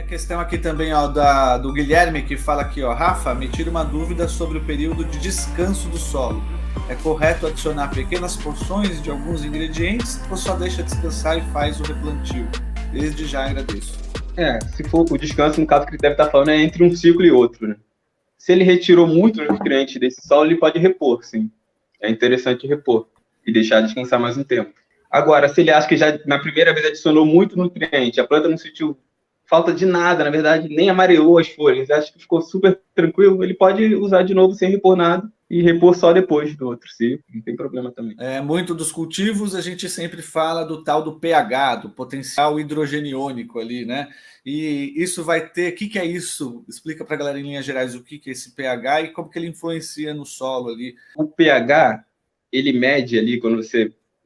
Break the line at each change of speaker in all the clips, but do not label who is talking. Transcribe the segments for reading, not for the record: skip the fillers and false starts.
A questão aqui também, ó, do Guilherme, que fala aqui, ó, Rafa, me tira uma dúvida sobre o período de descanso do solo. É correto adicionar pequenas porções de alguns ingredientes ou só deixa descansar e faz o replantio? Desde já agradeço.
Se for o descanso, no caso que ele deve estar falando, é entre um ciclo e outro, né? Se ele retirou muito nutriente desse solo, ele pode repor, sim. É interessante repor e deixar descansar mais um tempo. Agora, se ele acha que já na primeira vez adicionou muito nutriente, a planta não sentiu falta de nada, na verdade, nem amareou as folhas, acha que ficou super tranquilo, ele pode usar de novo sem repor nada e repor só depois do outro ciclo, não tem problema também.
Muito dos cultivos a gente sempre fala do tal do pH, do potencial hidrogeniônico ali, né? E isso vai ter, o que é isso? Explica para a galera em linhas gerais o que é esse pH e como que ele influencia no solo ali.
O pH, ele mede ali,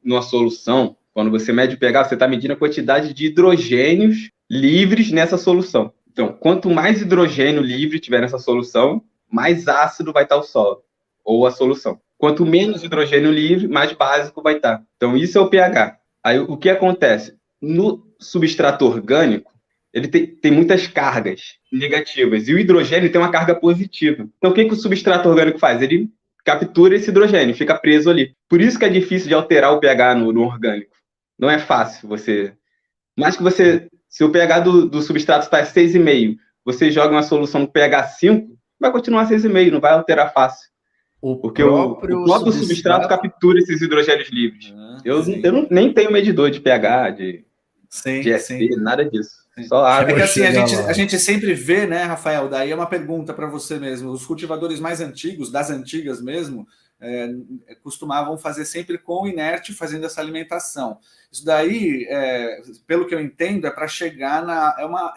numa solução, quando você mede o pH, você está medindo a quantidade de hidrogênios livres nessa solução. Então, quanto mais hidrogênio livre tiver nessa solução, mais ácido vai estar o solo, ou a solução. Quanto menos hidrogênio livre, mais básico vai estar. Então, isso é o pH. Aí, o que acontece? No substrato orgânico, ele tem muitas cargas negativas, e o hidrogênio tem uma carga positiva. Então, o que o substrato orgânico faz? Ele captura esse hidrogênio, fica preso ali. Por isso que é difícil de alterar o pH no orgânico. Não é fácil você... Mas que você... Se o pH do substrato está 6,5, você joga uma solução no pH 5, vai continuar 6,5, não vai alterar fácil. Porque o próprio substrato captura esses hidrogênios livres. Eu nem tenho medidor de pH, de SP, nada disso. Só água.
É que assim, a gente sempre vê, né, Rafael, daí é uma pergunta para você mesmo, os cultivadores mais antigos, das antigas mesmo, costumavam fazer sempre com inerte, fazendo essa alimentação. Isso daí, pelo que eu entendo, é para chegar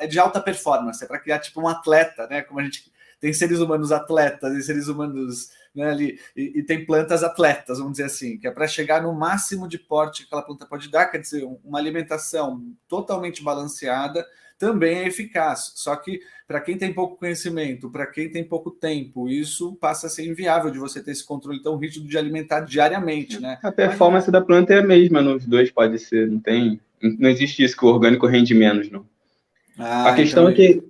é de alta performance, é para criar tipo um atleta, né? Como a gente tem seres humanos atletas e seres humanos, né, ali, e tem plantas atletas, vamos dizer assim, que é para chegar no máximo de porte que aquela planta pode dar, quer dizer, uma alimentação totalmente balanceada também é eficaz, só que para quem tem pouco conhecimento, para quem tem pouco tempo, isso passa a ser inviável de você ter esse controle tão rígido de alimentar diariamente, né?
A performance da planta é a mesma nos dois, pode ser, não existe isso que o orgânico rende menos, não. A questão é que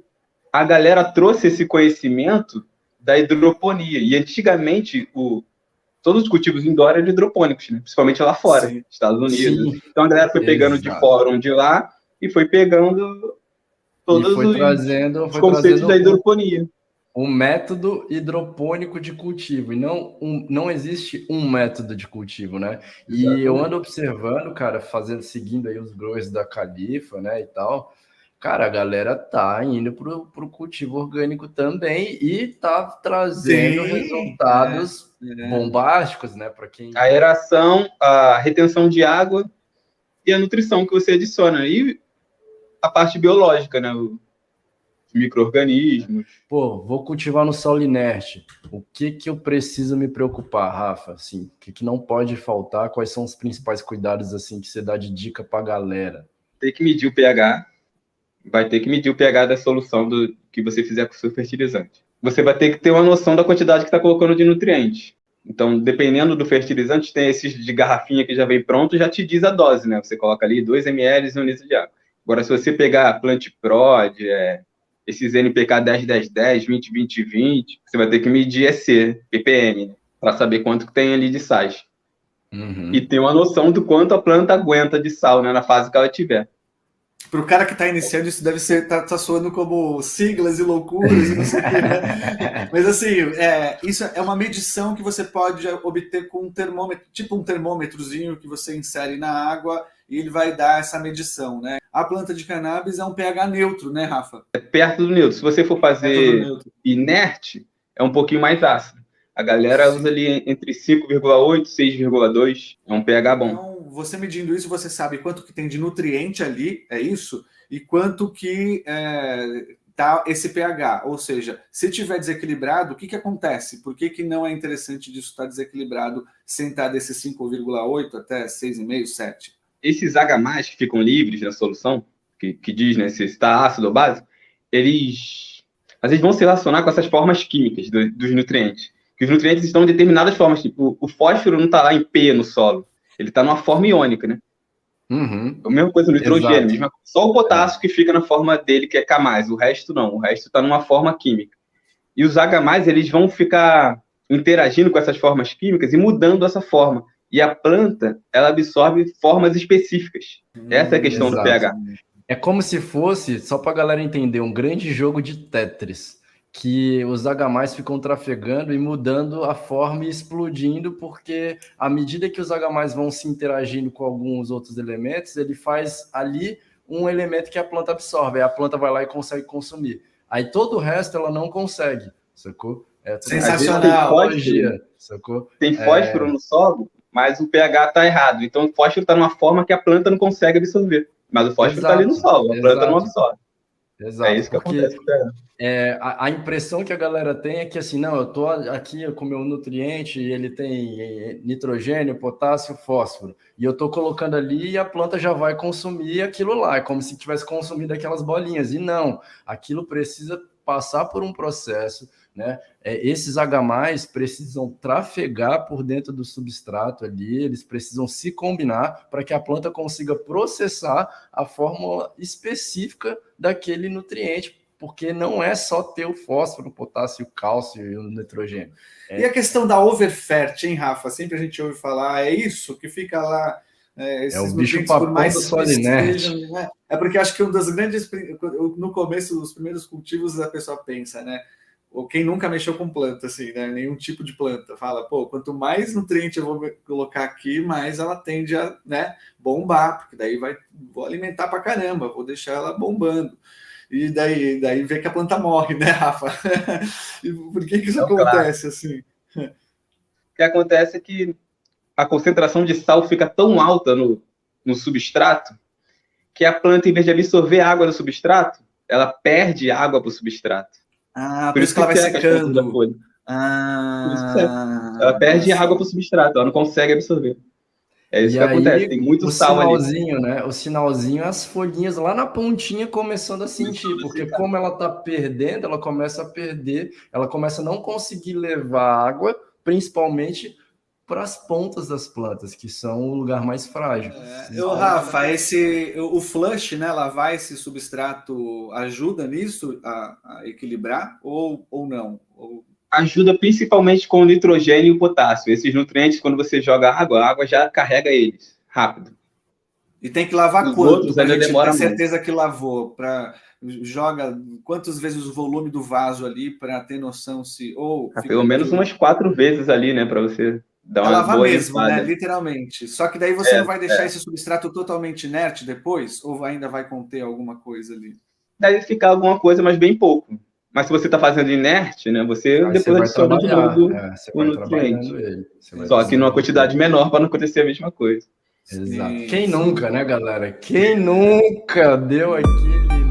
a galera trouxe esse conhecimento da hidroponia, e antigamente todos os cultivos indoor eram hidropônicos, né? Principalmente lá fora, Sim. Estados Unidos. Sim. Então a galera foi pegando de fórum de lá e foi pegando todos os conceitos da hidroponia.
Um método hidropônico de cultivo, e não existe um método de cultivo, né? Exatamente. E eu ando observando, cara, seguindo aí os growers da Califa, né, e tal, cara, a galera tá indo pro cultivo orgânico também e tá trazendo resultados bombásticos, né, para quem...
A aeração, a retenção de água e a nutrição que você adiciona, e a parte biológica, né, os micro-organismos.
Pô, vou cultivar no solo inerte. O que eu preciso me preocupar, Rafa? Assim, o que não pode faltar? Quais são os principais cuidados assim que você dá de dica pra galera?
Tem que medir o pH. Vai ter que medir o pH da solução que você fizer com o seu fertilizante. Você vai ter que ter uma noção da quantidade que está colocando de nutrientes. Então, dependendo do fertilizante, tem esses de garrafinha que já vem pronto, já te diz a dose, né? Você coloca ali 2 ml em 1 litro de água. Agora, se você pegar Plant Prod, esses NPK 10-10-10, 20-20-20, você vai ter que medir EC, ppm, né? Para saber quanto que tem ali de sais.
Uhum.
E ter uma noção do quanto a planta aguenta de sal, né? Na fase que ela tiver.
Para o cara que está iniciando, isso deve ser tá soando como siglas e loucuras e não sei o que, né? Mas assim, isso é uma medição que você pode obter com um termômetro, tipo um termômetrozinho que você insere na água e ele vai dar essa medição, né? A planta de cannabis é um pH neutro, né, Rafa?
É perto do neutro. Se você for fazer inerte, é um pouquinho mais ácido. A galera usa ali entre 5,8 e 6,2. É um pH bom.
Então, você medindo isso, você sabe quanto que tem de nutriente ali, é isso? E quanto que tá esse pH. Ou seja, se tiver desequilibrado, o que acontece? Por que não é interessante disso estar desequilibrado sem estar desse 5,8 até 6,5, 7?
Esses H+, que ficam livres na solução, que diz, né, se está ácido ou básico, eles às vezes vão se relacionar com essas formas químicas dos nutrientes. Que os nutrientes estão em determinadas formas, tipo, o fósforo não está lá em P no solo, ele está numa forma iônica, né?
Uhum.
A mesma coisa no hidrogênio,
Exato.
só o potássio que fica na forma dele, que é K+, o resto não, o resto está numa forma química. E os H+, eles vão ficar interagindo com essas formas químicas e mudando essa forma. E a planta, ela absorve formas específicas. Essa é a questão do
Exato.
pH.
É como se fosse, só para a galera entender, um grande jogo de Tetris, que os H+ ficam trafegando e mudando a forma e explodindo, porque à medida que os H+ vão se interagindo com alguns outros elementos, ele faz ali um elemento que a planta absorve, aí a planta vai lá e consegue consumir. Aí todo o resto ela não consegue, sacou?
Sensacional.
Sacou?
Tem fósforo no solo, mas o pH está errado. Então o fósforo está numa forma que a planta não consegue absorver. Mas o fósforo está ali no solo, a planta não absorbe.
Exato.
É isso que acontece com o pH.
A impressão que a galera tem é que assim, não, eu tô aqui com o meu nutriente, ele tem nitrogênio, potássio, fósforo, e eu tô colocando ali e a planta já vai consumir aquilo lá, é como se tivesse consumido aquelas bolinhas, e não, aquilo precisa passar por um processo, né? Esses H+ precisam trafegar por dentro do substrato ali, eles precisam se combinar para que a planta consiga processar a fórmula específica daquele nutriente, porque não é só ter o fósforo, o potássio, o cálcio e o nitrogênio.
E a questão da overfert, hein, Rafa? Sempre a gente ouve falar, é isso que fica lá.
O bicho papão do solo inerte.
Né? É porque acho que um dos grandes. No começo dos primeiros cultivos, a pessoa pensa, né? Ou quem nunca mexeu com planta, assim, né? Nenhum tipo de planta. Fala, pô, quanto mais nutriente eu vou colocar aqui, mais ela tende a, né, bombar, porque daí vou alimentar pra caramba, vou deixar ela bombando. E daí vê que a planta morre, né, Rafa? E por que isso acontece assim?
O que acontece é que a concentração de sal fica tão alta no substrato que a planta, em vez de absorver água do substrato, ela perde água para o substrato.
Por isso que ela vai secando.
Ela perde água para o substrato, ela não consegue absorver. É isso que acontece, tem muito sal ali.
Né? O sinalzinho, as folhinhas lá na pontinha começando a sentir, porque como ela está perdendo, ela começa a perder, ela começa a não conseguir levar água, principalmente para as pontas das plantas, que são o lugar mais frágil.
Rafa, o flush, né, lavar esse substrato ajuda nisso a equilibrar ou não?
Ajuda principalmente com o nitrogênio e o potássio. Esses nutrientes, quando você joga água, a água já carrega eles rápido.
E tem que lavar
os
quanto?
Outros ainda demora
ter certeza que lavou. Joga quantas vezes o volume do vaso ali para ter noção se...
Pelo menos umas 4 vezes ali, né? Para você dar uma
lavar
boa
mesmo,
limpada.
né? Literalmente. Só que daí você não vai deixar esse substrato totalmente inerte depois? Ou ainda vai conter alguma coisa ali?
Deve ficar alguma coisa, mas bem pouco. Mas se você está fazendo inerte, né? Você depois adiciona de novo o nutriente. Só que numa quantidade menor para não acontecer a mesma coisa.
Exato. Quem nunca, né, galera? Quem nunca deu aquele